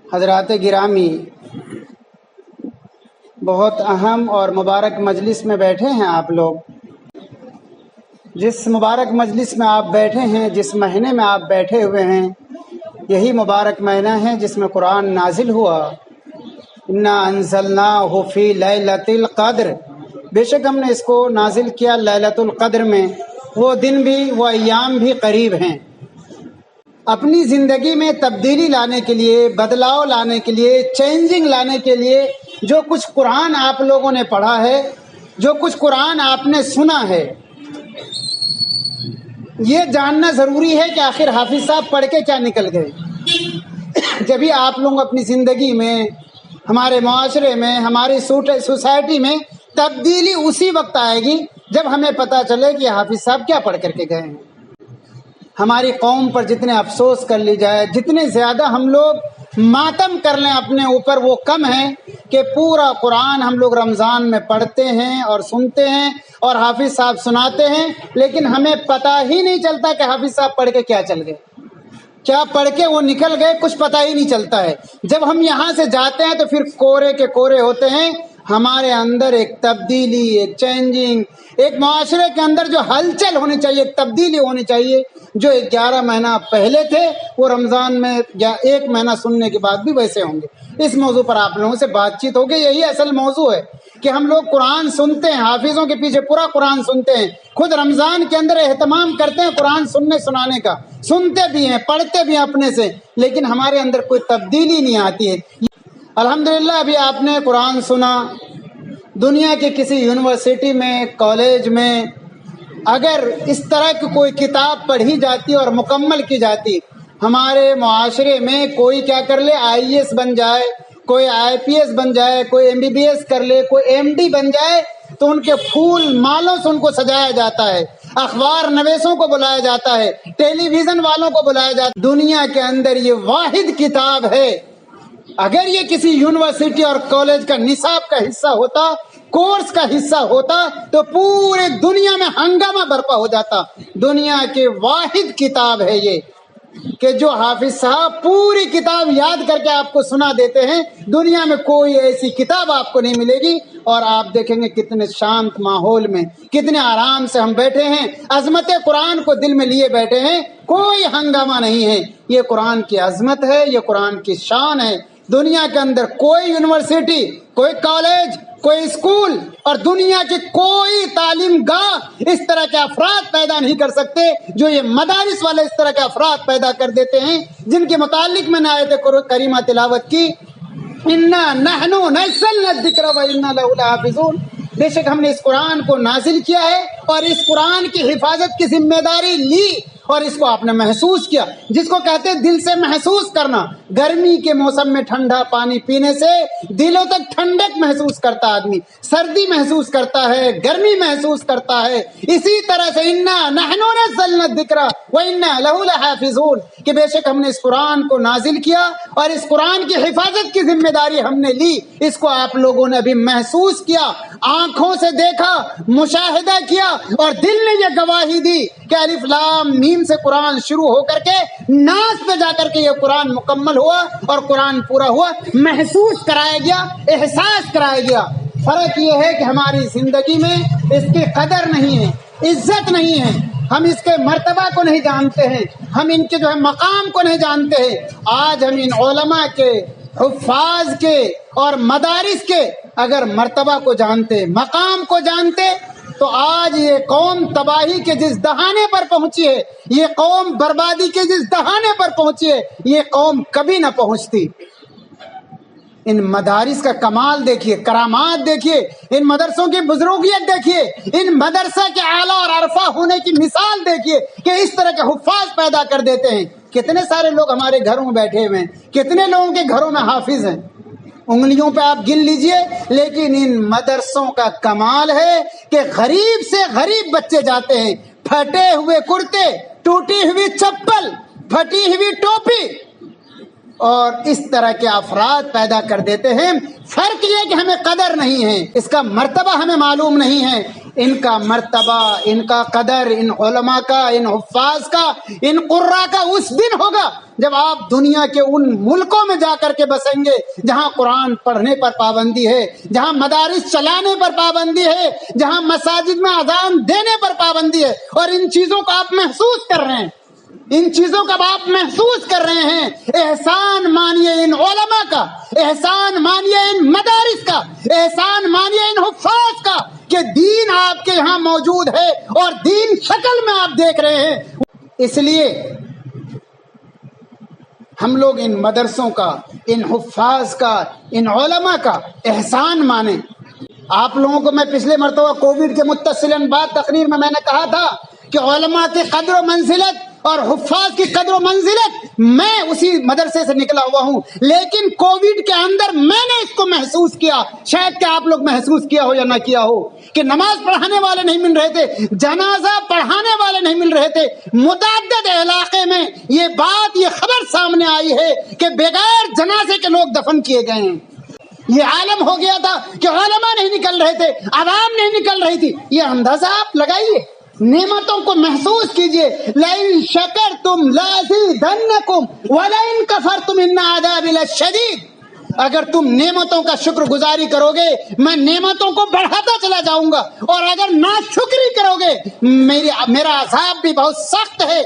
حضرات گرامی، بہت اہم اور مبارک مجلس میں بیٹھے ہیں آپ لوگ۔ جس مبارک مجلس میں آپ بیٹھے ہیں، جس مہینے میں آپ بیٹھے ہوئے ہیں، یہی مبارک مہینہ ہے جس میں قرآن نازل ہوا۔ انا انزلناہ فی لیلۃ القدر، بے شک ہم نے اس کو نازل کیا لیلۃ القدر میں۔ وہ دن بھی، وہ ایام بھی قریب ہیں۔ اپنی زندگی میں تبدیلی لانے کے لیے، بدلاؤ لانے کے لیے، چینجنگ لانے کے لیے جو کچھ قرآن آپ لوگوں نے پڑھا ہے، جو کچھ قرآن آپ نے سنا ہے، یہ جاننا ضروری ہے کہ آخر حافظ صاحب پڑھ کے کیا نکل گئے۔ جبھی آپ لوگ اپنی زندگی میں، ہمارے معاشرے میں، ہماری سوسائٹی میں تبدیلی اسی وقت آئے گی جب ہمیں پتہ چلے کہ حافظ صاحب کیا پڑھ کر کے گئے ہیں۔ ہماری قوم پر جتنے افسوس کر لی جائے، جتنے زیادہ ہم لوگ ماتم کر لیں اپنے اوپر، وہ کم ہے کہ پورا قرآن ہم لوگ رمضان میں پڑھتے ہیں اور سنتے ہیں اور حافظ صاحب سناتے ہیں، لیکن ہمیں پتہ ہی نہیں چلتا کہ حافظ صاحب پڑھ کے کیا چل گئے، کیا پڑھ کے وہ نکل گئے، کچھ پتہ ہی نہیں چلتا ہے۔ جب ہم یہاں سے جاتے ہیں تو پھر کورے کے کورے ہوتے ہیں۔ ہمارے اندر ایک تبدیلی، ایک چینجنگ، ایک معاشرے کے اندر جو ہلچل ہونی چاہیے، ایک تبدیلی ہونی چاہیے۔ جو 11 مہینہ پہلے تھے وہ رمضان میں یا 1 مہینہ سننے کے بعد بھی ویسے ہوں گے۔ اس موضوع پر آپ لوگوں سے بات چیت ہوگی۔ یہی اصل موضوع ہے کہ ہم لوگ قرآن سنتے ہیں، حافظوں کے پیچھے پورا قرآن سنتے ہیں، خود رمضان کے اندر اہتمام کرتے ہیں قرآن سننے سنانے کا، سنتے بھی ہیں، پڑھتے بھی ہیں اپنے سے، لیکن ہمارے اندر کوئی تبدیلی نہیں آتی ہے۔ الحمدللہ ابھی آپ نے قرآن سنا۔ دنیا کے کسی یونیورسٹی میں، کالج میں اگر اس طرح کی کوئی کتاب پڑھی جاتی اور مکمل کی جاتی، ہمارے معاشرے میں کوئی کیا کر لے، IAS بن جائے، کوئی IPS بن جائے، کوئی MBBS کر لے، کوئی MD بن جائے، تو ان کے پھول مالوں سے ان کو سجایا جاتا ہے، اخبار نویسوں کو بلایا جاتا ہے، ٹیلی ویژن والوں کو بلایا جاتا ہے۔ دنیا کے اندر یہ واحد کتاب ہے، اگر یہ کسی یونیورسٹی اور کالج کا نصاب کا حصہ ہوتا، کورس کا حصہ ہوتا، تو پورے دنیا میں ہنگامہ برپا ہو جاتا۔ دنیا کی واحد کتاب ہے یہ کہ جو حافظ صاحب پوری کتاب یاد کر کے آپ کو سنا دیتے ہیں۔ دنیا میں کوئی ایسی کتاب آپ کو نہیں ملے گی، اور آپ دیکھیں گے کتنے شانت ماحول میں، کتنے آرام سے ہم بیٹھے ہیں، عظمت قرآن کو دل میں لیے بیٹھے ہیں، کوئی ہنگامہ نہیں ہے۔ یہ قرآن کی عظمت ہے، یہ قرآن کی شان ہے۔ دنیا کے اندر کوئی یونیورسٹی، کوئی کالج، کوئی اسکول اور دنیا کی کوئی تعلیم گاہ اس طرح کے افراد پیدا نہیں کر سکتے جو یہ مدارس والے اس طرح کے افراد پیدا کر دیتے ہیں، جن کے متعلق میں نے آیت کریمہ تلاوت کی، انا نحن نزلنا الذکر وانا لہ لحافظون۔ بے شک ہم نے اس قرآن کو نازل کیا ہے اور اس قرآن کی حفاظت کی ذمہ داری لی، اور اس کو آپ نے محسوس کیا، جس کو کہتے ہیں دل سے محسوس کرنا۔ گرمی کے موسم میں ٹھنڈا پانی پینے سے دلوں تک ٹھنڈک محسوس کرتا آدمی، سردی محسوس کرتا ہے، گرمی محسوس کرتا ہے۔ اسی طرح سے انا نحن نزلنا الذکر وانا لہ لحافظون، کہ بے شک ہم نے اس قرآن کو نازل کیا اور اس قرآن کی حفاظت کی ذمہ داری ہم نے لی۔ اس کو آپ لوگوں نے ابھی محسوس کیا، آنکھوں سے دیکھا، مشاہدہ کیا، اور دل نے یہ گواہی دی کہ الف لام میم سے قرآن شروع ہو کر کے ناس پہ جا کر کے یہ قرآن مکمل ہوا اور قرآن پورا ہوا، محسوس کرایا گیا، احساس کرایا گیا۔ فرق یہ ہے کہ ہماری زندگی میں اس کی قدر نہیں ہے، عزت نہیں ہے، ہم اس کے مرتبہ کو نہیں جانتے ہیں، ہم ان کے جو ہے مقام کو نہیں جانتے ہیں۔ آج ہم ان علماء کے، حفاظ کے اور مدارس کے اگر مرتبہ کو جانتے، مقام کو جانتے، تو آج یہ قوم تباہی کے جس دہانے پر پہنچی ہے، یہ قوم بربادی کے جس دہانے پر پہنچی ہے، یہ قوم کبھی نہ پہنچتی۔ ان مدارس کا کمال دیکھیے، کرامات دیکھیے، ان مدرسوں کی بزرگیت دیکھیے، ان مدرسہ کے اعلیٰ اور عرفہ ہونے کی مثال دیکھیے کہ اس طرح کے حفاظ پیدا کر دیتے ہیں۔ کتنے سارے لوگ ہمارے گھروں میں بیٹھے ہوئے ہیں، کتنے لوگوں کے گھروں میں حافظ ہیں، انگلیوں پہ آپ گن لیجئے۔ لیکن ان مدرسوں کا کمال ہے کہ غریب سے غریب بچے جاتے ہیں، پھٹے ہوئے کرتے، ٹوٹی ہوئی چپل، پھٹی ہوئی ٹوپی، اور اس طرح کے افراد پیدا کر دیتے ہیں۔ فرق یہ کہ ہمیں قدر نہیں ہے، اس کا مرتبہ ہمیں معلوم نہیں ہے۔ ان کا مرتبہ، ان کا قدر، ان علماء کا، ان حفاظ کا، ان قرا کا اس دن ہوگا جب آپ دنیا کے ان ملکوں میں جا کر کے بسیں گے جہاں قرآن پڑھنے پر پابندی ہے، جہاں مدارس چلانے پر پابندی ہے، جہاں مساجد میں اذان دینے پر پابندی ہے، اور ان چیزوں کو آپ محسوس کر رہے ہیں، ان چیزوں کا آپ محسوس کر رہے ہیں۔ احسان مانیے ان علماء کا، احسان مانیے ان مدارس کا، احسان مانیے ان حفاظ کا کہ دین آپ کے یہاں موجود ہے اور دین شکل میں آپ دیکھ رہے ہیں۔ اس لیے ہم لوگ ان مدرسوں کا، ان حفاظ کا، ان علماء کا احسان مانیں۔ آپ لوگوں کو میں پچھلے مرتبہ کووڈ کے متصلاً بعد تقریر میں نے کہا تھا کہ علماء کی قدر و منزلت اور حفاظ کی قدر و منزلت میں اسی مدرسے سے نکلا ہوا ہوں، لیکن کووڈ کے اندر میں نے اس کو محسوس کیا، شاید کہ آپ لوگ محسوس کیا ہو یا نہ کیا ہو، کہ نماز پڑھانے والے نہیں مل رہے تھے، جنازہ پڑھانے والے نہیں مل رہے تھے۔ متعدد علاقے میں یہ خبر سامنے آئی ہے کہ بغیر جنازے کے لوگ دفن کیے گئے ہیں۔ یہ عالم ہو گیا تھا کہ علماء نہیں نکل رہے تھے، عوام نہیں نکل رہی تھی۔ یہ اندازہ آپ لگائیے، نعمتوں کو محسوس کیجئے۔ لئن شکرتم لازیدنکم ولئن کفرتم ان عذابی لشدید۔ اگر تم نعمتوں کا شکر گزاری کرو گے میں نعمتوں کو بڑھاتا چلا جاؤں گا، اور اگر ناشکری کرو گے میرا عذاب بھی بہت سخت ہے۔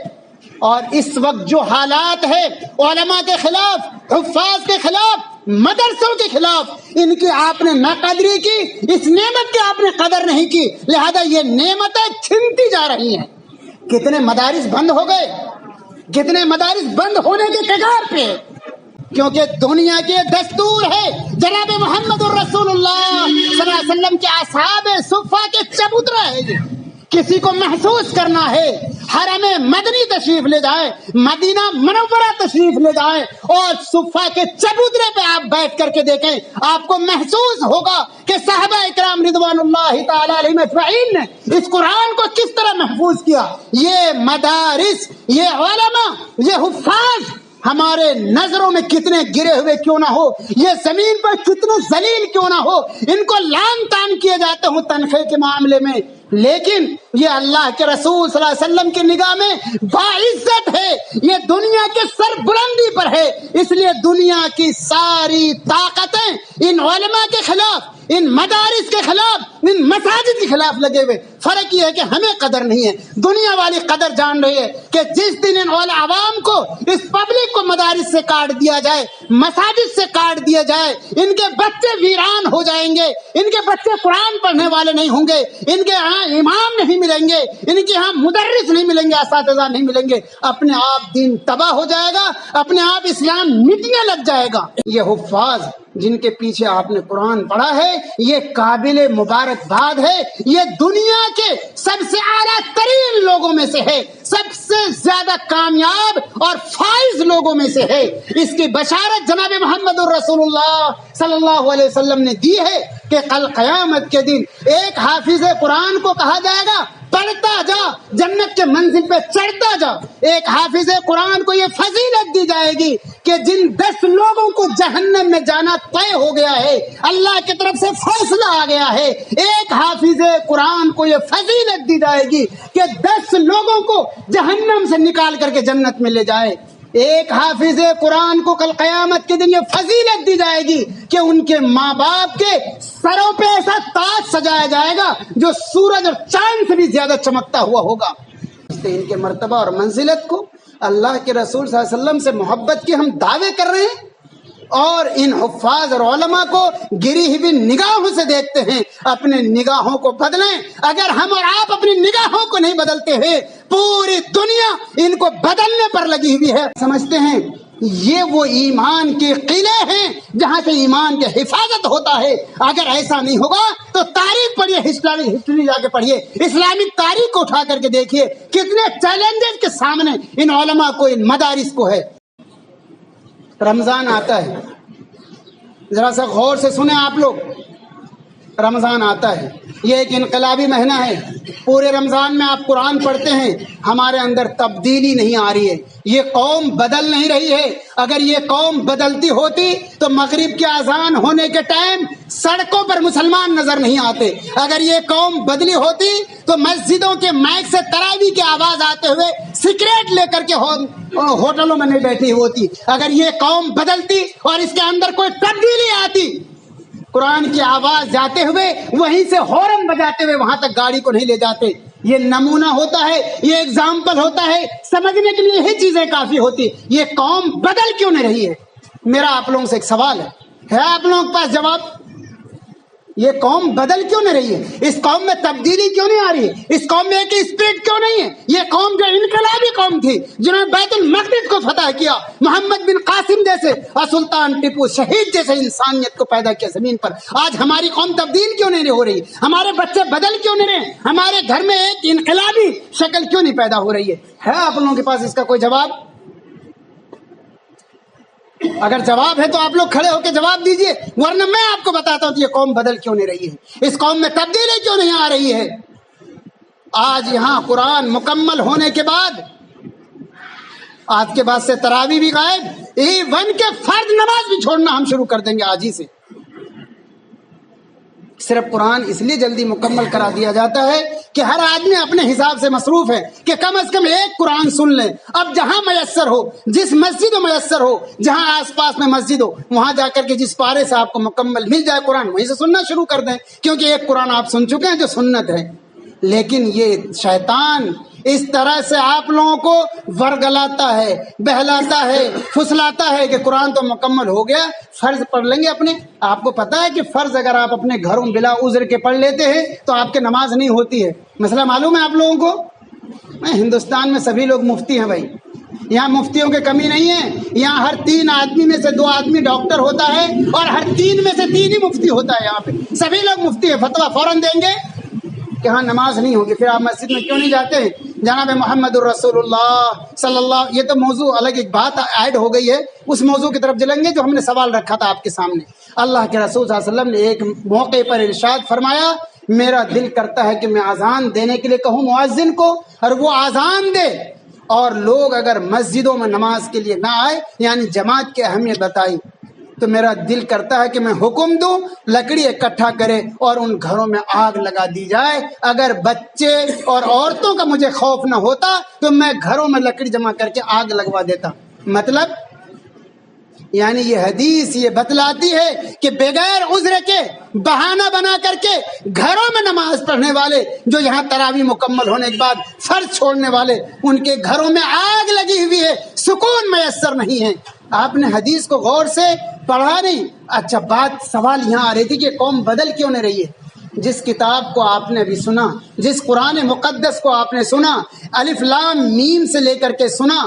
اور اس وقت جو حالات ہے علماء کے خلاف، حفاظ کے خلاف، مدرسوں کے خلاف، ان کی آپ نے نہ قدری کی، اس نعمت کی آپ نے قدر نہیں کی، لہذا یہ نعمتیں چھنتی جا رہی ہیں۔ کتنے مدارس بند ہو گئے، کتنے مدارس بند ہونے کے کگار پہ، کیونکہ دنیا کے دستور ہے۔ جناب محمد الرسول اللہ صلی اللہ علیہ وسلم کے اصحاب صفہ کے چبوترا ہے یہ۔ کسی کو محسوس کرنا ہے حرم مدنی تشریف لے جائیں، مدینہ منورہ تشریف لے جائیں، اور صفہ کے چبوترے پہ آپ بیٹھ کر کے دیکھیں، آپ کو محسوس ہوگا کہ صحابہ اکرام رضوان اللہ تعالی علیہم اجمعین نے اس قرآن کو کس طرح محفوظ کیا۔ یہ مدارس، یہ علماء، یہ حفاظ ہمارے نظروں میں کتنے گرے ہوئے کیوں نہ ہو، یہ زمین پر کتنے ذلیل کیوں نہ ہو، ان کو لعن طعن کیے جاتے ہوں تنخواہ کے معاملے میں، لیکن یہ اللہ کے رسول صلی اللہ علیہ وسلم کی نگاہ میں باعزت ہے، یہ دنیا کے سر بلندی پر ہے۔ اس لیے دنیا کی ساری طاقتیں ان علماء کے خلاف، ان مدارس کے خلاف، ان مساجد کے خلاف لگے ہوئے۔ فرق یہ ہے کہ ہمیں قدر نہیں ہے، دنیا والی قدر جان رہی ہے کہ جس دن ان عوام کو، اس پبلک کو مدارس سے کاٹ دیا جائے، مساجد سے کاٹ دیا جائے، ان کے بچے ویران ہو جائیں گے، ان کے بچے قرآن پڑھنے والے نہیں ہوں گے، ان کے ہاں امام نہیں ملیں گے، ان کے ہاں مدرس نہیں ملیں گے، اساتذہ نہیں ملیں گے، اپنے آپ دین تباہ ہو جائے گا، اپنے آپ اسلام مٹنے لگ جائے گا۔ یہ حفاظ جن کے پیچھے آپ نے قرآن پڑھا ہے، یہ قابل مبارکباد ہے، یہ دنیا کے سب سے اعلیٰ ترین لوگوں میں سے ہے، سب سے زیادہ کامیاب اور فائز لوگوں میں سے ہے۔ اس کی بشارت جناب محمد الرسول اللہ صلی اللہ علیہ وسلم نے دی ہے کہ کل قیامت کے دن ایک حافظ قرآن کو کہا جائے گا پڑھتا جا، جنت کے منزل پہ چڑھتا جا۔ ایک حافظ قرآن کو یہ فضیلت دی جائے گی کہ جن 10 لوگوں کو جہنم میں جانا طے ہو گیا ہے، اللہ کی طرف سے فیصلہ آ گیا ہے، ایک حافظ قرآن کو یہ فضیلت دی جائے گی کہ 10 لوگوں کو جہنم سے نکال کر کے جنت میں لے جائے۔ ایک حافظ قرآن کو کل قیامت کے دن یہ فضیلت دی جائے گی کہ ان کے ماں باپ کے سروں پہ ایسا تاج سجایا جائے گا جو سورج اور چاند سے بھی زیادہ چمکتا ہوا ہوگا۔ ان کے مرتبہ اور منزلت کو، اللہ کے رسول صلی اللہ علیہ وسلم سے محبت کے ہم دعوے کر رہے ہیں، اور ان حفاظ اور علماء کو گری ہوئی نگاہوں سے دیکھتے ہیں۔ اپنے نگاہوں کو بدلیں۔ اگر ہم اور آپ اپنی نگاہوں کو نہیں بدلتے ہیں، پوری دنیا ان کو بدلنے پر لگی ہوئی ہے۔ سمجھتے ہیں یہ وہ ایمان کے قلعے ہیں جہاں سے ایمان کی حفاظت ہوتا ہے۔ اگر ایسا نہیں ہوگا تو تاریخ پڑھیے، ہسٹری جا کے پڑھیے، اسلامک تاریخ کو اٹھا کر کے دیکھیے کتنے چیلنجز کے سامنے ان علماء کو، ان مدارس کو ہے۔ رمضان آتا ہے، ذرا سا غور سے سنیں آپ لوگ، رمضان آتا ہے، یہ ایک انقلابی مہینہ ہے. پورے رمضان میں آپ قرآن پڑھتے ہیں، ہمارے اندر تبدیلی نہیں آ رہی ہے، یہ قوم بدل نہیں رہی ہے. اگر یہ قوم بدلتی ہوتی تو مغرب کی اذان ہونے کے ٹائم سڑکوں پر مسلمان نظر نہیں آتے. اگر یہ قوم بدلی ہوتی تو مسجدوں کے مائک سے تراویح کی آواز آتے ہوئے سگریٹ لے کر کے ہوٹلوں میں نہیں بیٹھی ہوتی. اگر یہ قوم بدلتی اور اس کے اندر کوئی تبدیلی آتی، قرآن کی آواز جاتے ہوئے وہیں سے ہارن بجاتے ہوئے وہاں تک گاڑی کو نہیں لے جاتے. یہ نمونہ ہوتا ہے، یہ ایگزامپل ہوتا ہے، سمجھنے کے لیے یہی چیزیں کافی ہوتی. یہ قوم بدل کیوں نہیں رہی ہے؟ میرا آپ لوگوں سے ایک سوال ہے آپ لوگوں کے پاس جواب؟ یہ قوم بدل کیوں نہیں رہی ہے؟ اس قوم میں تبدیلی کیوں نہیں آ رہی ہے؟ اس قوم میں ایک اسپرٹ کیوں نہیں ہے؟ یہ قوم جو انقلابی قوم تھی، جنہوں نے بیت المقدس کو فتح کیا، محمد بن قاسم جیسے اور سلطان ٹیپو شہید جیسے انسانیت کو پیدا کیا زمین پر، آج ہماری قوم تبدیل کیوں نہیں ہو رہی؟ ہمارے بچے بدل کیوں نہیں رہے؟ ہمارے گھر میں ایک انقلابی شکل کیوں نہیں پیدا ہو رہی ہے آپ لوگوں کے پاس اس کا کوئی جواب؟ اگر جواب ہے تو آپ لوگ کھڑے ہو کے جواب دیجئے، ورنہ میں آپ کو بتاتا ہوں کہ یہ قوم بدل کیوں نہیں رہی ہے، اس قوم میں تبدیلی کیوں نہیں آ رہی ہے. آج یہاں قرآن مکمل ہونے کے بعد، آج کے بعد سے تراویح بھی غائب، ایون کے فرض نماز بھی چھوڑنا ہم شروع کر دیں گے آج ہی سے. صرف قرآن اس لیے جلدی مکمل کرا دیا جاتا ہے کہ ہر آدمی اپنے حساب سے مصروف ہے کہ کم از کم ایک قرآن سن لیں. اب جہاں میسر ہو، جس مسجد میں میسر ہو، جہاں آس پاس میں مسجد ہو، وہاں جا کر کے جس پارے سے آپ کو مکمل مل جائے قرآن، وہیں سے سننا شروع کر دیں، کیونکہ ایک قرآن آپ سن چکے ہیں جو سنت ہے. لیکن یہ شیطان اس طرح سے آپ لوگوں کو ورگلاتا ہے، بہلاتا ہے، پھسلاتا ہے کہ قرآن تو مکمل ہو گیا، فرض پڑھ لیں گے اپنے. آپ کو پتا ہے کہ فرض اگر آپ اپنے گھروں بلا عذر کے پڑھ لیتے ہیں تو آپ کے نماز نہیں ہوتی ہے. مسئلہ معلوم ہے آپ لوگوں کو؟ ہندوستان میں سبھی لوگ مفتی ہیں بھائی، یہاں مفتیوں کی کمی نہیں ہے. یہاں ہر 3 آدمی میں سے 2 آدمی ڈاکٹر ہوتا ہے اور ہر 3 میں سے 3 ہی مفتی ہوتا ہے. یہاں پہ سبھی لوگ مفتی ہیں، فتویٰ فوراً دیں گے کہ ہاں نماز نہیں ہوگی. پھر آپ مسجد میں کیوں نہیں جاتے ہیں؟ جناب محمد الرسول اللہ صلی اللہ، یہ تو موضوع الگ ایک بات ایڈ ہو گئی ہے، اس موضوع کی طرف چلیں گے جو ہم نے سوال رکھا تھا آپ کے سامنے. اللہ کے رسول صلی اللہ علیہ وسلم نے ایک موقع پر ارشاد فرمایا، میرا دل کرتا ہے کہ میں اذان دینے کے لیے کہوں مؤذن کو اور وہ اذان دے، اور لوگ اگر مسجدوں میں نماز کے لیے نہ آئے، یعنی جماعت کی اہمیت بتائی، تو میرا دل کرتا ہے کہ میں حکم دوں لکڑی اکٹھا کرے اور ان گھروں میں آگ لگا دی جائے. اگر بچے اور عورتوں کا مجھے خوف نہ ہوتا تو میں گھروں میں لکڑی جمع کر کے آگ لگوا دیتا. مطلب یعنی یہ حدیث یہ بتلاتی ہے کہ بغیر عذر کے بہانہ بنا کر کے گھروں میں نماز پڑھنے والے، جو یہاں تراویح مکمل ہونے کے بعد فرض چھوڑنے والے، ان کے گھروں میں آگ لگی ہوئی ہے، سکون میسر نہیں ہے. آپ نے حدیث کو غور سے پڑھا نہیں. اچھا، سوال یہاں آ رہی تھی کہ قوم بدل کیوں نہیں رہی ہے؟ جس کتاب کو آپ نے ابھی سنا، جس قرآن مقدس کو آپ نے سنا، الف لام میم سے لے کر کے سنا،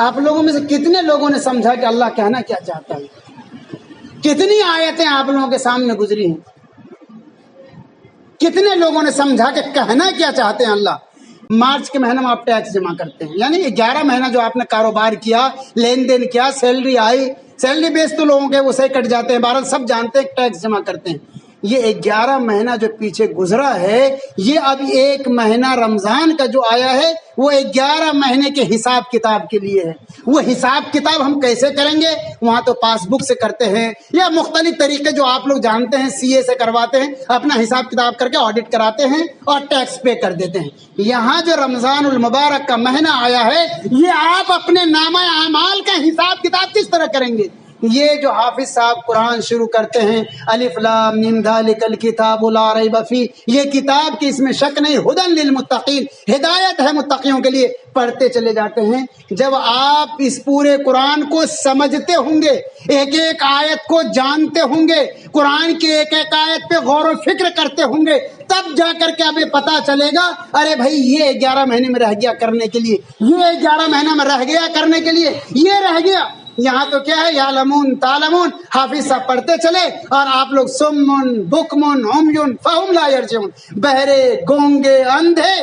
آپ لوگوں میں سے کتنے لوگوں نے سمجھا کہ اللہ کہنا کیا چاہتا ہے؟ کتنی آیتیں آپ لوگوں کے سامنے گزری ہیں؟ کتنے لوگوں نے سمجھا کہ کہنا کیا چاہتے ہیں اللہ؟ مارچ کے مہینے میں آپ ٹیکس جمع کرتے ہیں، یعنی 11 مہینہ جو آپ نے کاروبار کیا، لین دین کیا، سیلری آئی، سیلری بیس تو لوگوں کے وہ سے کٹ جاتے ہیں، 12 سب جانتے ہیں ٹیکس جمع کرتے ہیں. یہ 11 مہینہ جو پیچھے گزرا ہے، یہ اب 1 مہینہ رمضان کا جو آیا ہے وہ 11 مہینے کے حساب کتاب کے لیے ہے. وہ حساب کتاب ہم کیسے کریں گے؟ وہاں تو پاس بک سے کرتے ہیں یا مختلف طریقے جو آپ لوگ جانتے ہیں، CA سے کرواتے ہیں، اپنا حساب کتاب کر کے آڈٹ کراتے ہیں اور ٹیکس پے کر دیتے ہیں. یہاں جو رمضان المبارک کا مہینہ آیا ہے، یہ آپ اپنے نامہ اعمال کا حساب کتاب کس طرح کریں گے؟ یہ جو حافظ صاحب قرآن شروع کرتے ہیں، الف لام میم ذالک الکتاب لا ریب فیہ، یہ کتاب کی اس میں شک نہیں، ھدی للمتقین، ہدایت ہے متقیوں کے لیے، پڑھتے چلے جاتے ہیں. جب آپ اس پورے قرآن کو سمجھتے ہوں گے، ایک ایک آیت کو جانتے ہوں گے، قرآن کی ایک ایک آیت پہ غور و فکر کرتے ہوں گے، تب جا کر کے ابھی پتا چلے گا ارے بھائی یہ 11 مہینے میں رہ گیا کرنے کے لیے، یہ 11 مہینے میں رہ گیا کرنے کے لیے، یہ رہ گیا. یہاں تو کیا ہے، یعلمون تعلمون، حافظ صاحب پڑھتے چلے اور آپ لوگ سمن بکمن عمیون فہم لا یرجعون، بہرے گونگے اندھے.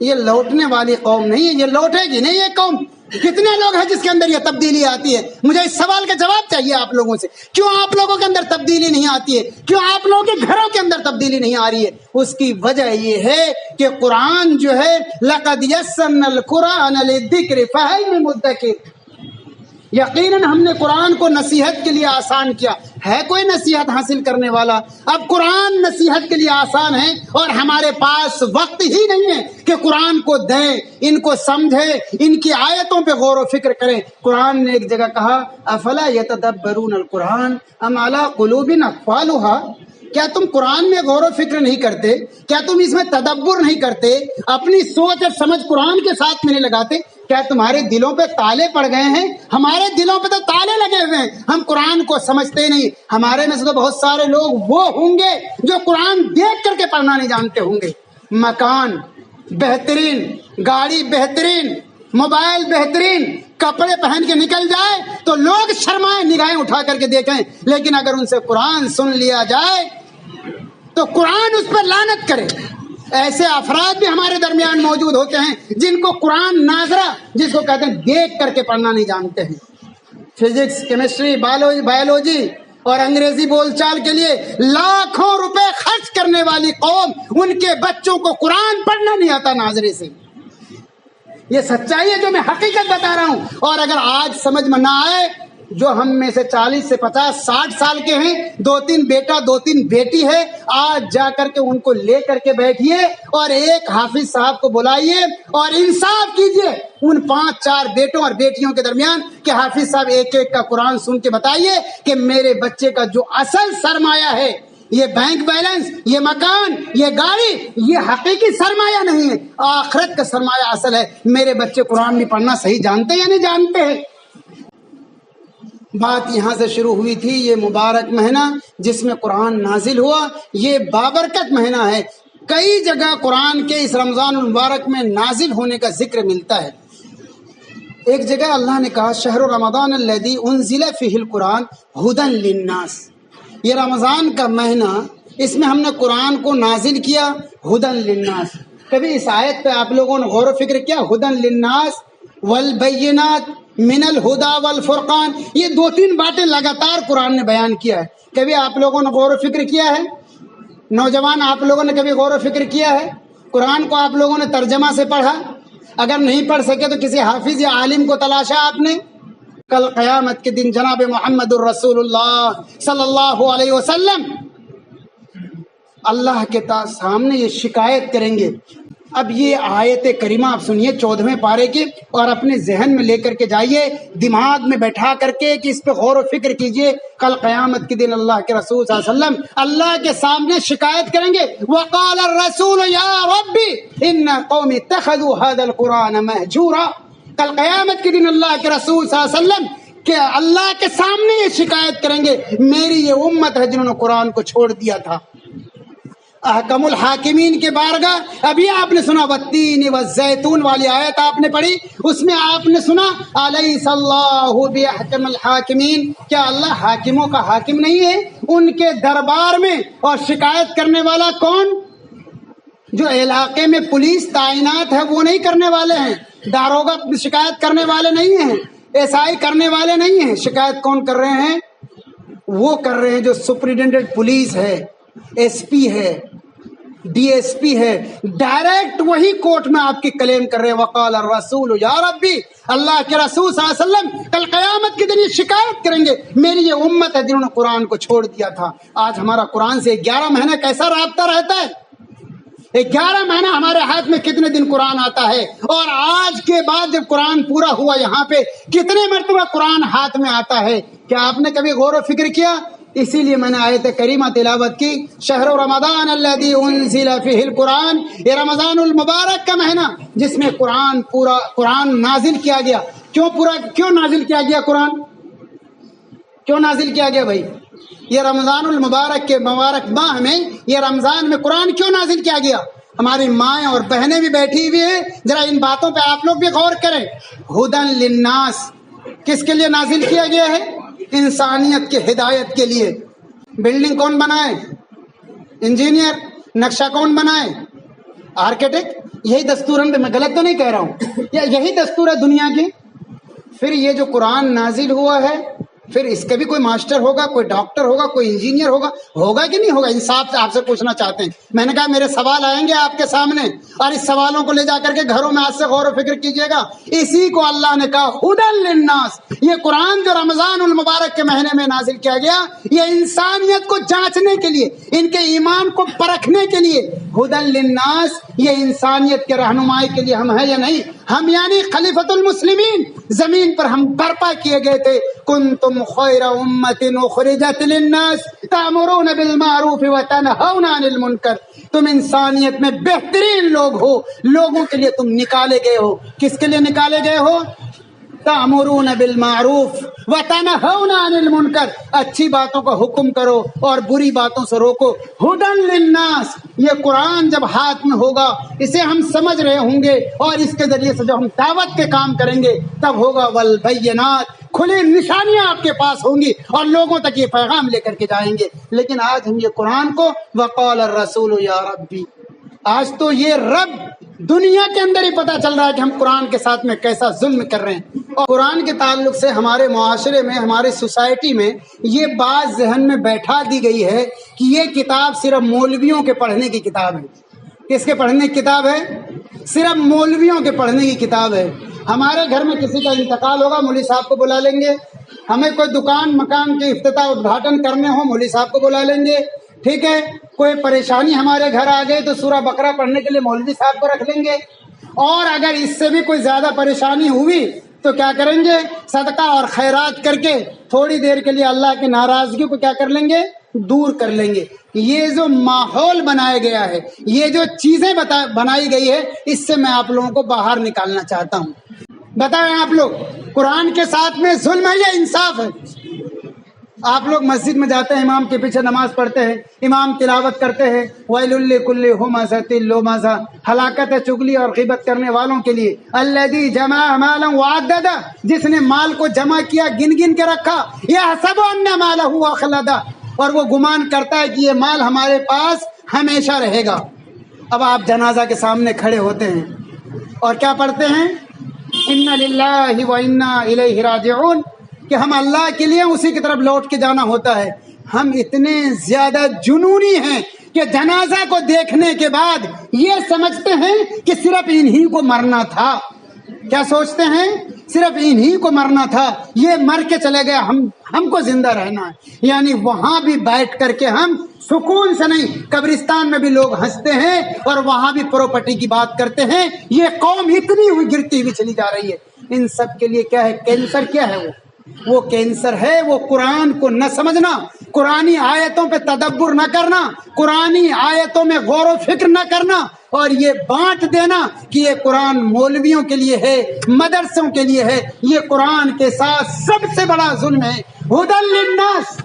یہ لوٹنے والی قوم نہیں ہے، یہ لوٹے گی نہیں یہ قوم. کتنے لوگ ہیں جس کے اندر یہ تبدیلی آتی ہے؟ مجھے اس سوال کا جواب چاہیے آپ لوگوں سے. کیوں آپ لوگوں کے اندر تبدیلی نہیں آتی ہے؟ کیوں آپ لوگوں کے گھروں کے اندر تبدیلی نہیں آ رہی ہے؟ اس کی وجہ یہ ہے کہ قرآن جو ہے لَقَدْ يَسَّرْنَا الْقُرْآنَ لِلذِّكْرِ فَهَلْ مِن مُدَّكِرٍ، یقیناً ہم نے قرآن کو نصیحت کے لیے آسان کیا. ہے کوئی نصیحت حاصل کرنے والا؟ اب قرآن نصیحت کے لیے آسان ہے اور ہمارے پاس وقت ہی نہیں ہے کہ قرآن کو دیں، ان کو سمجھیں، ان کی آیتوں پہ غور و فکر کریں. قرآن نے ایک جگہ کہا افلا یتدبرون القرآن ام علی قلوب اقفالها، کیا تم قرآن میں غور و فکر نہیں کرتے؟ کیا تم اس میں تدبر نہیں کرتے؟ اپنی سوچ اور سمجھ قرآن کے ساتھ میں نہیں لگاتے؟ کیا تمہارے دلوں پہ تالے پڑ گئے ہیں؟ ہمارے دلوں پہ تو تالے لگے ہوئے ہیں، ہم قرآن کو سمجھتے نہیں. ہمارے میں سے تو بہت سارے لوگ وہ ہوں گے جو قرآن دیکھ کر کے پڑھنا نہیں جانتے ہوں گے. مکان بہترین، گاڑی بہترین، موبائل بہترین، کپڑے پہن کے نکل جائے تو لوگ شرمائیں، نگاہیں اٹھا کر کے دیکھیں. لیکن اگر ان سے قرآن سن لیا جائے تو قرآن اس پر لعنت کرے. ایسے افراد بھی ہمارے درمیان موجود ہوتے ہیں جن کو قرآن ناظرہ، جس کو کہتے ہیں دیکھ کر کے پڑھنا نہیں جانتے ہیں. فزکس، کیمسٹری، بایولوجی اور انگریزی بول چال کے لیے لاکھوں روپے خرچ کرنے والی قوم، ان کے بچوں کو قرآن پڑھنا نہیں آتا ناظرے سے. یہ سچائی ہے جو میں حقیقت بتا رہا ہوں. اور اگر آج سمجھ میں نہ آئے، جو ہم میں سے 40 سے 50 60 سال کے ہیں، 2-3 بیٹا 2-3 بیٹی ہے، آج جا کر کے ان کو لے کر کے بیٹھیے اور ایک حافظ صاحب کو بلائیے اور انصاف کیجئے ان 5-4 بیٹوں اور بیٹیوں کے درمیان کہ حافظ صاحب ایک ایک کا قرآن سن کے بتائیے کہ میرے بچے کا جو اصل سرمایہ ہے، یہ بینک بیلنس، یہ مکان، یہ گاڑی، یہ حقیقی سرمایہ نہیں ہے، آخرت کا سرمایہ اصل ہے. میرے بچے قرآن بھی پڑھنا صحیح جانتے یا نہیں جانتے ہیں؟ بات یہاں سے شروع ہوئی تھی. یہ مبارک مہینہ جس میں قرآن نازل ہوا، یہ بابرکت مہینہ ہے. کئی جگہ قرآن کے اس رمضان المبارک میں نازل ہونے کا ذکر ملتا ہے. ایک جگہ اللہ نے کہا شہر رمضان الذی انزل فیہ القرآن ھدی للناس، یہ رمضان کا مہینہ، اس میں ہم نے قرآن کو نازل کیا ھدی للناس. کبھی اس آیت پہ آپ لوگوں نے غور و فکر کیا؟ ھدی للناس والبینات من الہدا والفرقان، یہ 2-3 باتیں لگاتار قرآن نے بیان کیا ہے. کبھی آپ لوگوں نے غور و فکر کیا ہے؟ نوجوان آپ لوگوں نے کبھی غور و فکر کیا ہے؟ قرآن کو آپ لوگوں نے ترجمہ سے پڑھا؟ اگر نہیں پڑھ سکے تو کسی حافظ یا عالم کو تلاشا آپ نے؟ کل قیامت کے دن جناب محمد الرسول اللہ صلی اللہ علیہ وسلم اللہ کے سامنے یہ شکایت کریں گے. اب یہ آیت کریمہ آپ سنیے 14ویں پارے کی، اور اپنے ذہن میں لے کر کے جائیے، دماغ میں بیٹھا کر کے کہ اس پہ غور و فکر کیجئے. کل قیامت کے دن اللہ کے رسول صلی اللہ علیہ وسلم اللہ کے سامنے شکایت کریں گے. وقال الرسول یا ربی ان قوم اتخذوا هذا القرآن مہجورا. کل قیامت کے دن اللہ کے رسول صلی اللہ علیہ وسلم کہ اللہ کے سامنے یہ شکایت کریں گے، میری یہ امت ہے جنہوں نے قرآن کو چھوڑ دیا تھا. احکم الحاکمین کے بارگاہ ابھی آپ نے سنا والتین والزیتون والی آیت آپ نے پڑھی، اس میں آپ نے سنا الیس اللہ باحکم الحاکمین، کیا اللہ حاکموں کا حاکم نہیں ہے؟ ان کے دربار میں اور شکایت کرنے والا کون؟ جو علاقے میں پولیس تعینات ہے وہ نہیں کرنے والے ہیں، داروغہ شکایت کرنے والے نہیں ہیں، ایس آئی کرنے والے نہیں ہیں. شکایت کون کر رہے ہیں؟ وہ کر رہے ہیں جو سپرنٹینڈنٹ پولیس ہے، ایس پی ہے، ڈی ایس پی ہے، ڈائریکٹ وہی کورٹ میں آپ کی کلیم کر رہے ہیں. وقال الرسول یا ربی، اللہ کے رسول صلی اللہ علیہ وسلم کل قیامت کے دن یہ شکایت کریں گے، میری یہ امت ہے جنہوں نے قرآن کو چھوڑ دیا تھا. آج ہمارا قرآن سے 11 مہینہ کیسا رابطہ رہتا ہے؟ 11 مہینہ ہمارے ہاتھ میں کتنے دن قرآن آتا ہے؟ اور آج کے بعد جب قرآن پورا ہوا یہاں پہ کتنے مرتبہ قرآن ہاتھ میں آتا ہے؟ کیا آپ نے کبھی غور و فکر کیا؟ اسی لیے میں نے آیت کریمہ تلاوت کی، شہر رمضان الذی انزل فیہ القرآن، یہ رمضان المبارک کا مہینہ جس میں قرآن نازل کیا گیا. کیوں نازل کیا گیا قرآن؟ کیوں نازل کیا گیا بھائی؟ یہ رمضان المبارک کے مبارک ماہ میں، یہ رمضان میں قرآن کیوں نازل کیا گیا؟ ہماری مائیں اور بہنیں بھی بیٹھی ہوئی ہیں، ذرا ان باتوں پہ آپ لوگ بھی غور کریں. ھدی للناس کس کے لیے نازل کیا گیا ہے؟ انسانیت کے ہدایت کے لیے. بلڈنگ کون بنائے؟ انجینئر. نقشہ کون بنائے؟ آرکیٹیکٹ. یہی دستور ہے، میں غلط تو نہیں کہہ رہا ہوں، یہی دستور ہے دنیا کی. پھر یہ جو قرآن نازل ہوا ہے پھر اس کا بھی کوئی ماسٹر ہوگا, کوئی ڈاکٹر ہوگا, کوئی انجینئر ہوگا کہ نہیں ہوگا؟ انصاف سے آپ سے پوچھنا چاہتے ہیں. میں نے کہا میرے سوال آئیں گے آپ کے سامنے اور اس سوالوں کو لے جا کر کے گھروں میں آج سے غور و فکر کیجیے گا. اسی کو اللہ نے کہا ہدی للناس. یہ قرآن جو رمضان المبارک کے مہینے میں نازل کیا گیا یہ انسانیت کو جانچنے کے لیے, ان کے ایمان کو پرکھنے کے لیے. ہدی للناس یہ انسانیت کے رہنمائی کے لیے ہم ہیں یا نہیں؟ ہم یعنی خلیفۃ المسلمین زمین پر ہم برپا کیے گئے تھے. کنتم خیر امت اخرجت للناس تأمرون بالمعروف وتنہون عن المنکر. تم انسانیت میں بہترین لوگ ہو, لوگوں کے لیے تم نکالے گئے ہو. کس کے لیے نکالے گئے ہو؟ تأمرون بالمعروف وتنہون عن المنکر. اچھی باتوں کا حکم کرو اور بری باتوں سے روکو. ہدی للناس یہ قرآن جب ہاتھ میں ہوگا, اسے ہم سمجھ رہے ہوں گے اور اس کے ذریعے سے جو ہم دعوت کے کام کریں گے تب ہوگا والبینات. کھلی نشانیاں آپ کے پاس ہوں گی اور لوگوں تک یہ پیغام لے کر کے جائیں گے. لیکن آج ہم یہ قرآن کو وقال الرسول یا ربی, آج تو یہ رب دنیا کے اندر ہی پتا چل رہا ہے کہ ہم قرآن کے ساتھ میں کیسا ظلم کر رہے ہیں. اور قرآن کے تعلق سے ہمارے معاشرے میں, ہمارے سوسائٹی میں یہ بات ذہن میں بیٹھا دی گئی ہے کہ یہ کتاب صرف مولویوں کے پڑھنے کی کتاب ہے. کس کے پڑھنے کی کتاب ہے؟ صرف مولویوں کے پڑھنے کی کتاب ہے. ہمارے گھر میں کسی کا انتقال ہوگا مولوی صاحب کو بلا لیں گے. ہمیں کوئی دکان مکان کے افتتاح ادگھاٹن کرنے ہو مولوی صاحب کو بلا لیں گے. ٹھیک ہے, کوئی پریشانی ہمارے گھر آ گئی تو سورہ بقرہ پڑھنے کے لیے مولوی صاحب کو رکھ لیں گے. اور اگر اس سے بھی کوئی زیادہ پریشانی ہوئی تو کیا کریں گے؟ صدقہ اور خیرات کر کے تھوڑی دیر کے لیے اللہ کی ناراضگی کو کیا کر لیں گے؟ دور کر لیں گے. یہ جو ماحول بنایا گیا ہے, یہ جو چیزیں بنائی گئی ہے, اس سے میں آپ لوگوں کو باہر نکالنا چاہتا ہوں. بتائیں آپ لوگ قرآن کے ساتھ میں ظلم ہے یا انصاف ہے؟ آپ لوگ مسجد میں جاتے ہیں, امام کے پیچھے نماز پڑھتے ہیں, امام تلاوت کرتے ہیں ویل لکل ہمزۃ لمزہ, ہلاکت ہے چگلی اور غیبت کرنے والوں کے لیے. الذی جمع مالا وعددہ, جس نے مال کو جمع کیا گن گن کے رکھا. یحسب ان مالہ اخلدہ, اور وہ گمان کرتا ہے کہ یہ مال ہمارے پاس ہمیشہ رہے گا. اب آپ جنازہ کے سامنے کھڑے ہوتے ہیں اور کیا پڑھتے ہیں؟ ان للہ و انا الیہ راجعون, کہ ہم اللہ کے لیے اسی کی طرف لوٹ کے جانا ہوتا ہے. ہم اتنے زیادہ جنونی ہیں کہ جنازہ کو دیکھنے کے بعد یہ سمجھتے ہیں کہ صرف انہی کو مرنا تھا. کیا سوچتے ہیں؟ صرف انہی کو مرنا تھا, یہ مر کے چلے گئے, ہم کو زندہ رہنا ہے. یعنی وہاں بھی بیٹھ کر کے ہم سکون سے نہیں, قبرستان میں بھی لوگ ہنستے ہیں اور وہاں بھی پراپرٹی کی بات کرتے ہیں. یہ قوم اتنی ہوئی گرتی ہوئی چلی جا رہی ہے. ان سب کے لیے کیا ہے؟ کینسر کیا ہے؟ وہ کینسر ہے وہ قرآن کو نہ سمجھنا, قرآنی آیتوں پہ تدبر نہ کرنا, قرآنی آیتوں میں غور و فکر نہ کرنا, اور یہ بانٹ دینا کہ یہ قرآن مولویوں کے لیے ہے, مدرسوں کے لیے ہے. یہ قرآن کے ساتھ سب سے بڑا ظلم ہے. ہدی للناس,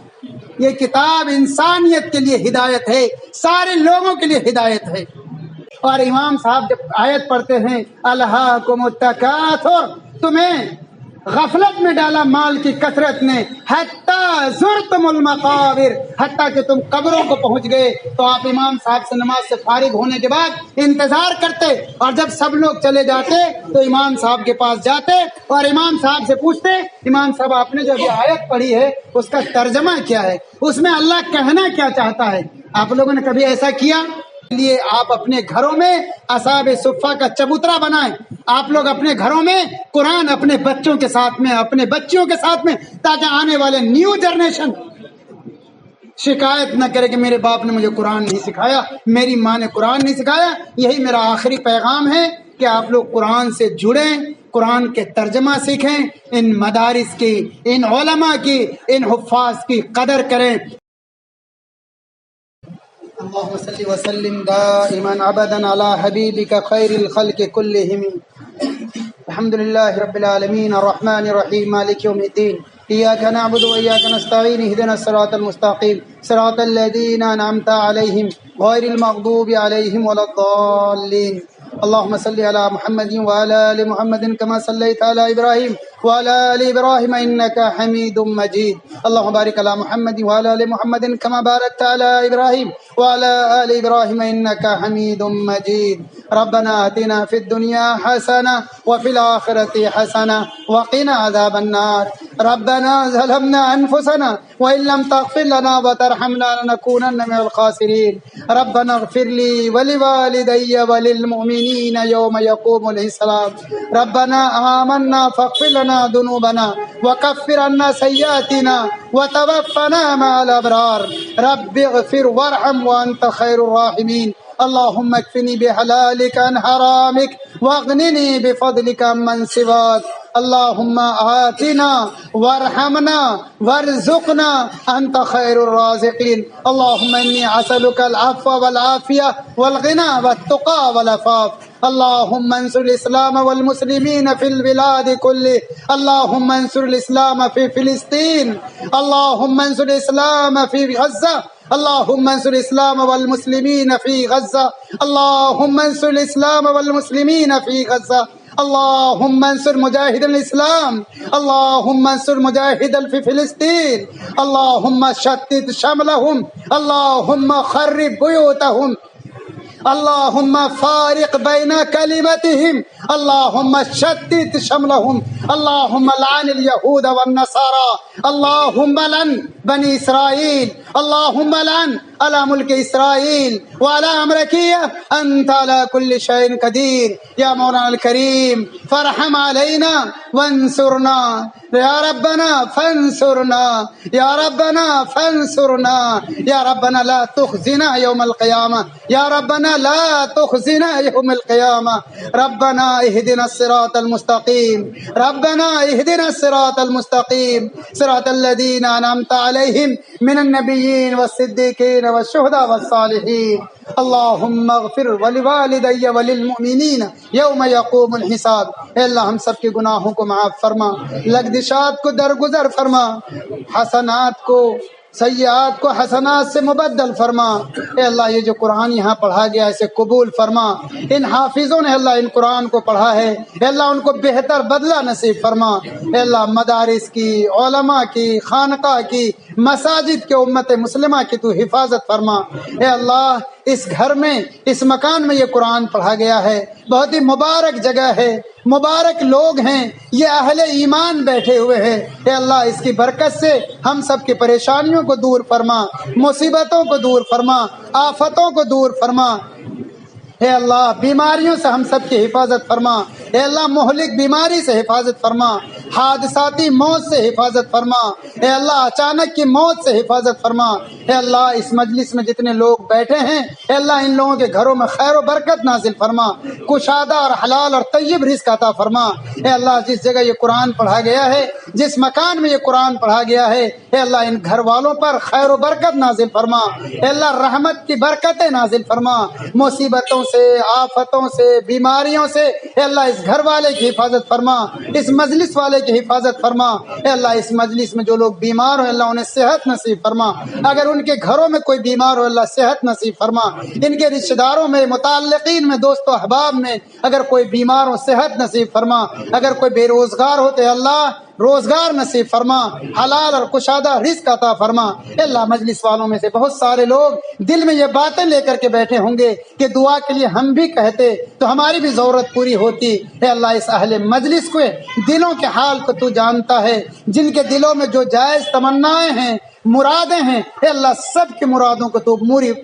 یہ کتاب انسانیت کے لیے ہدایت ہے, سارے لوگوں کے لیے ہدایت ہے. اور امام صاحب جب آیت پڑھتے ہیں الہاکم التکاثر, تمہیں غفلت میں ڈالا مال کی کثرت نے, حتی زرتم المقابر, حتیٰ کہ تم قبروں کو پہنچ گئے. تو آپ امام صاحب سے نماز سے فارغ ہونے کے بعد انتظار کرتے, اور جب سب لوگ چلے جاتے تو امام صاحب کے پاس جاتے اور امام صاحب سے پوچھتے, امام صاحب آپ نے جو ابھی آیت پڑھی ہے اس کا ترجمہ کیا ہے, اس میں اللہ کہنا کیا چاہتا ہے؟ آپ لوگوں نے کبھی ایسا کیا؟ لیے آپ اپنے گھروں میں اصحاب صفہ کا چبوترا بنائیں. آپ لوگ اپنے گھروں میں قرآن اپنے بچوں کے ساتھ میں, اپنے بچیوں کے ساتھ میں, تاکہ آنے والے نیو جنریشن شکایت نہ کرے کہ میرے باپ نے مجھے قرآن نہیں سکھایا, میری ماں نے قرآن نہیں سکھایا. یہی میرا آخری پیغام ہے کہ آپ لوگ قرآن سے جڑیں, قرآن کے ترجمہ سیکھیں, ان مدارس کی, ان علماء کی, ان حفاظ کی قدر کریں. اللهم صل وسلم دائما ابدا على حبيبك خير الخلق كلهم. الحمد لله رب العالمين الرحمن الرحيم مالك يوم الدين. إياك نعبد وإياك نستعين اهدنا الصراط المستقيم صراط الذين أنعمت عليهم غير المغضوب عليهم ولا الضالين. اللهم صل على محمد وعلى آل محمد كما صليت على إبراهيم وعلى آل إبراهيم إنك حميد مجيد. اللهم بارك على محمد وعلى آل محمد كما باركت على إبراهيم وعلى آل إبراهيم إنك حميد مجيد. ربنا آتنا في الدنيا حسنة وفي الآخرة حسنة وقنا عذاب النار. ربنا ظلمنا أنفسنا وإن لم تغفر لنا وترحمنا لنكونن من الخاسرين. ربنا اغفر لي ولوالدي وللمؤمنين يوم يقوم الحساب. ربنا آمنا فاغفر لنا ذنوبنا وكفر عنا سيئاتنا وتوفنا مع الأبرار. رب اغفر وارحم وأنت خير الراحمين. اللهم اكفني بحلالك عن حرامك واغنني بفضلك عمن سواك. اللهم آتنا وارحمنا وارزقنا أنت خير الرازقين. اللهم إني أسألك العفو والعافية والغنى والتقى والعفاف. اللهم انصر الإسلام والمسلمين في البلاد كله. اللهم انصر الإسلام في فلسطين. اللهم انصر الإسلام في غزة. اللهم انصر الإسلام والمسلمين في غزة. اللهم انصر الإسلام والمسلمين في غزة. اللهم انصر مجاهد الإسلام. اللهم انصر مجاهد في فلسطين. اللهم شتت شملهم. اللهم خرب بيوتهم. اللهم فارق بين كلمتهم. اللهم شتت شملهم. اللهم لعن اليهود والنصارى. اللهم لعن بني إسرائيل. اللهم لعن على ملك إسرائيل وعلى أمريكية. أنت على كل شيء قدير. يا مولانا الكريم فارحم علينا وانصرنا يا ربنا فانصرنا يا ربنا فانصرنا يا ربنا لا تخزنا يوم القيامة. يا ربنا لا تخزنا يوم القيامة. ربنا اهدنا الصراط المستقيم. ربنا اهدنا الصراط المستقيم صراط الذين أنعمت عليهم من النبيين والصديقين والشهداء والصالحين. اللهم اغفر ولوالدي وللمؤمنين يوم يقوم الحساب. اے اللہ ہم سب کے گناہوں کو معاف فرما، لغزشات کو درگزر فرما، حسنات کو سیئات کو حسنات سے مبدل فرما. اے اللہ یہ جو قرآن یہاں پڑھا گیا اسے قبول فرما. ان حافظوں نے اللہ ان قرآن کو پڑھا ہے، اے اللہ ان کو بہتر بدلہ نصیب فرما. اے اللہ مدارس کی، علماء کی، خانقاہ کی، مساجد کے، امت مسلمہ کی تو حفاظت فرما. اے اللہ اس گھر میں، اس مکان میں یہ قرآن پڑھا گیا ہے، بہت ہی مبارک جگہ ہے، مبارک لوگ ہیں، یہ اہل ایمان بیٹھے ہوئے ہیں. اے اللہ اس کی برکت سے ہم سب کی پریشانیوں کو دور فرما، مصیبتوں کو دور فرما، آفتوں کو دور فرما. اے اللہ بیماریوں سے ہم سب کی حفاظت فرما. اے اللہ مہلک بیماری سے حفاظت فرما، حادثاتی موت سے حفاظت فرما. اے اللہ اچانک کی موت سے حفاظت فرما. اے اللہ اس مجلس میں جتنے لوگ بیٹھے ہیں، اے اللہ ان لوگوں کے گھروں میں خیر و برکت نازل فرما، کشادہ اور حلال اور طیب رزق عطا فرما. اے اللہ جس جگہ یہ قرآن پڑھا گیا ہے، جس مکان میں یہ قرآن پڑھا گیا ہے، اے اللہ ان گھر والوں پر خیر و برکت نازل فرما. اے اللہ رحمت کی برکتیں نازل فرما. مصیبتوں سے، آفتوں سے، بیماریوں سے اے اللہ اس گھر والے کی حفاظت فرما، اس مجلس والے کی حفاظت فرما. اے اللہ اس مجلس میں جو لوگ بیمار ہو اللہ انہیں صحت نصیب فرما. اگر ان کے گھروں میں کوئی بیمار ہو اللہ صحت نصیب فرما. ان کے رشتہ داروں میں، متعلقین میں، دوست و احباب میں اگر کوئی بیمار ہو صحت نصیب فرما. اگر کوئی بے روزگار ہو تو اللہ روزگار نصیب فرما، حلال اور کشادہ رزق عطا فرما. اے اللہ مجلس والوں میں سے بہت سارے لوگ دل میں یہ باتیں لے کر کے بیٹھے ہوں گے کہ دعا کے لیے ہم بھی کہتے تو ہماری بھی ضرورت پوری ہوتی. اے اللہ اس اہل مجلس کو دلوں کے حال کو تو جانتا ہے، جن کے دلوں میں جو جائز تمنائیں ہیں، مرادیں ہیں، اے اللہ سب کی مرادوں کو تو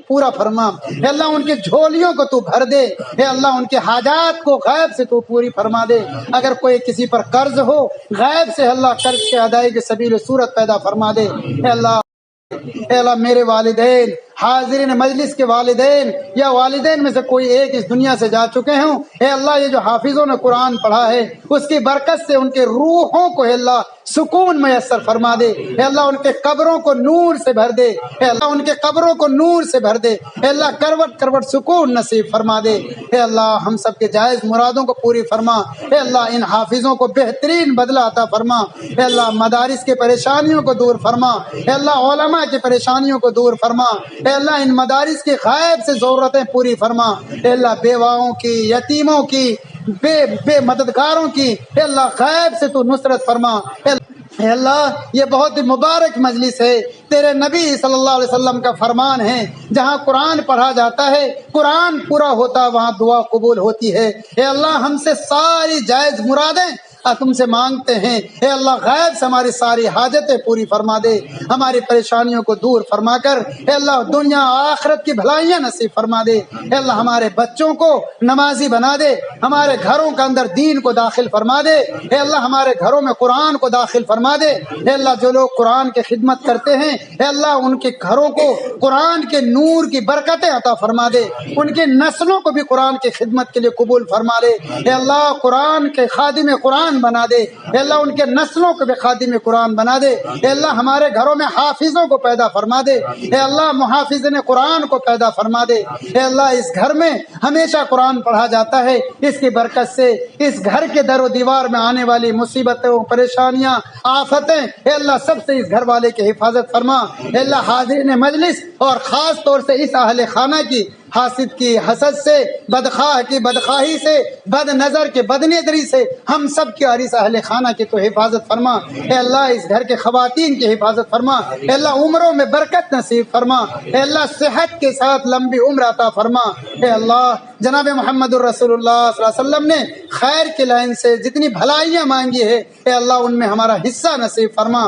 پورا فرما. اے اللہ ان کی جھولیوں کو تو بھر دے. اے اللہ ان کے حاجات کو غیب سے تو پوری فرما دے. اگر کوئی کسی پر قرض ہو غیب سے اللہ قرض کے ادائیگی کی سبیل صورت پیدا فرما دے. اے اللہ میرے والدین، حاضرین مجلس کے والدین یا والدین میں سے کوئی ایک اس دنیا سے جا چکے ہوں، اے اللہ یہ جو حافظوں نے قرآن پڑھا ہے اس کی برکت سے ان کے روحوں کو اے اللہ سکون میسر فرما دے، اے اللہ ان کے قبروں کو نور سے بھر دے، اے اللہ ان کے قبروں کو نور سے بھر دے، اے اللہ کروٹ کروٹ سکون نصیب فرما دے، اے اللہ ہم سب کے جائز مرادوں کو پوری فرما، اے اللہ ان حافظوں کو بہترین بدلہ عطا فرما، اے اللہ مدارس کے پریشانیوں کو دور فرما، اے اللہ علماء کی پریشانیوں کو دور فرما، اے اللہ ان مدارس کی غائب سے ضرورتیں پوری فرما، اے اللہ بیواؤں کی، یتیموں کی، بے مددگاروں کی، اے اللہ غیب سے تو نصرت فرما، اے اللہ یہ بہت ہی مبارک مجلس ہے، تیرے نبی صلی اللہ علیہ وسلم کا فرمان ہے، جہاں قرآن پڑھا جاتا ہے، قرآن پورا ہوتا، وہاں دعا قبول ہوتی ہے، اے اللہ ہم سے ساری جائز مرادیں تم سے مانگتے ہیں، اے اللہ غیب سے ہماری ساری حاجتیں پوری فرما دے، ہماری پریشانیوں کو دور فرما کر اے اللہ دنیا آخرت کی بھلائیاں نصیب فرما دے، اے اللہ ہمارے بچوں کو نمازی بنا دے، ہمارے گھروں کے اندر دین کو داخل فرما دے، اے اللہ ہمارے گھروں میں قرآن کو داخل فرما دے، اے اللہ جو لوگ قرآن کی خدمت کرتے ہیں اے اللہ ان کے گھروں کو قرآن کے نور کی برکتیں عطا فرما دے، ان کی نسلوں کو بھی قرآن کی خدمت کے لیے قبول فرما لے، اے اللہ قرآن کے خادم قرآن بنا دے، اے اللہ ان کے نسلوں کو بھی خادم قرآن بنا دے، اے اللہ ہمارے گھروں میں حافظوں کو پیدا فرما دے، اے اللہ محافظین قرآن کو پیدا فرما دے، اے اللہ اس گھر میں ہمیشہ قرآن پڑھا جاتا ہے، اس کی برکت سے اس گھر کے در و دیوار میں آنے والی مصیبتوں، پریشانیاں، آفتیں اے اللہ سب سے اس گھر والے کی حفاظت فرما، اے اللہ حاضرین مجلس اور خاص طور سے اس اہل خانہ کی حاسد کی حسد سے، بدخواہ کی بدخواہی سے، بد نظر کے بد نظری سے ہم سب کی اور اس اہل خانہ کی تو حفاظت فرما، اے اللہ اس گھر کے خواتین کی حفاظت فرما، اے اللہ عمروں میں برکت نصیب فرما، اے اللہ صحت کے ساتھ لمبی عمر عطا فرما، اے اللہ جناب محمد الرسول اللہ صلی اللہ علیہ وسلم نے خیر کی لائن سے جتنی بھلائیاں مانگی ہے اے اللہ ان میں ہمارا حصہ نصیب فرما،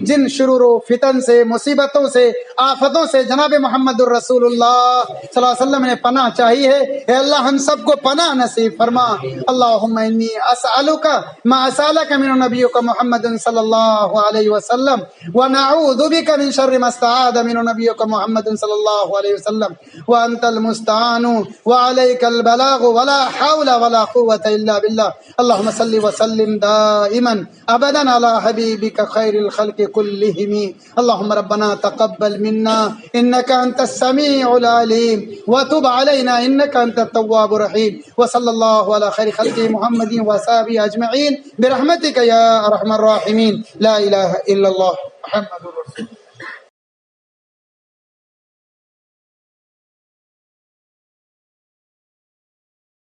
جن شرور و فتن سے، مصیبتوں سے، آفتوں سے جناب محمد الرسول اللہ صلی اللہ علیہ وسلم نے پناہ چاہی ہے اے اللہ ہم سب کو پناہ نصیب فرما، اللہم انی اسألک ما اسألک من نبیک محمد صلی اللہ علیہ وسلم ونعوذ بک من شر ما استعاذ من نبیک محمد صلی اللہ علیہ وسلم وانت المستعان وعلیک البلاغ ولا حول ولا قوة الا باللہ، اللہم صل وسلم دائما ابدا علی حبیبک خیر الخلق کلہم، اللہم ربنا تقبل منا انک انت السمیع العلیم وتب علينا إنك أنت التواب الرحيم، وصلى الله على خير خلق محمد وصحبه أجمعين برحمتك يا أرحم الراحمين، لا إله إلا الله محمد رسول الله.